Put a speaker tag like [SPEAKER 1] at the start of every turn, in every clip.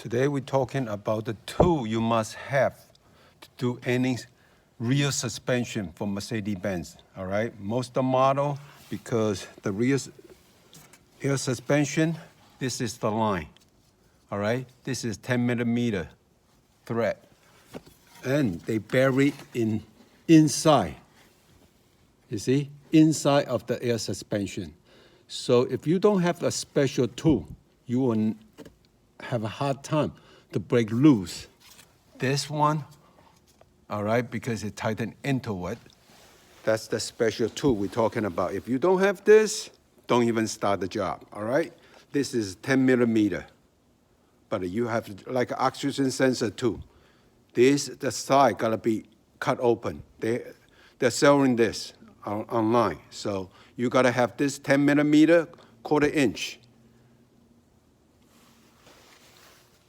[SPEAKER 1] Today we're talking about the tool you must have to do any rear suspension for Mercedes-Benz, all right? Most of the model, because the rear suspension, this is the line, all right? This is 10mm thread, and they bury inside, you see, inside of the air suspension. So if you don't have a special tool, you will have a hard time to break loose this one, all right, because it tightened into it. That's the special tool we're talking about. If you don't have this, don't even start the job, all right? This is 10mm, but you have like an oxygen sensor too. The side gotta be cut open. They're selling this online, so you gotta have this 10mm, 1/4 inch,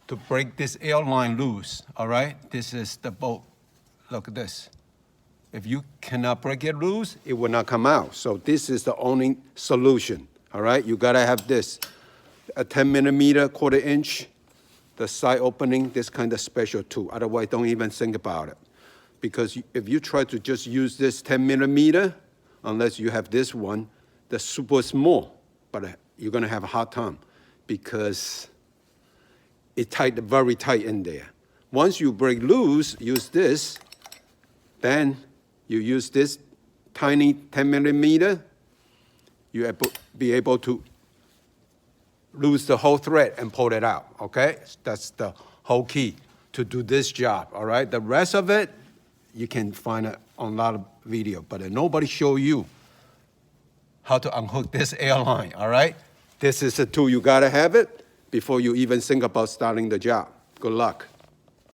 [SPEAKER 1] to break this air line loose, all right? This is the bolt. Look at this. If you cannot break it loose, it will not come out. So this is the only solution, all right? You gotta have this, a 10mm, 1/4 inch, the side opening, this kind of special tool. Otherwise, don't even think about it. Because if you try to just use this 10mm, unless you have this one, that's super small, but you're gonna have a hard time because it's tight, very tight in there. Once you break loose, use this, then you use this tiny 10mm, you be able to lose the whole thread and pull it out, okay? That's the whole key to do this job, all right? The rest of it, you can find it on a lot of video, but nobody show you how to unhook this airline, all right? This is a tool, you gotta have it before you even think about starting the job. Good luck.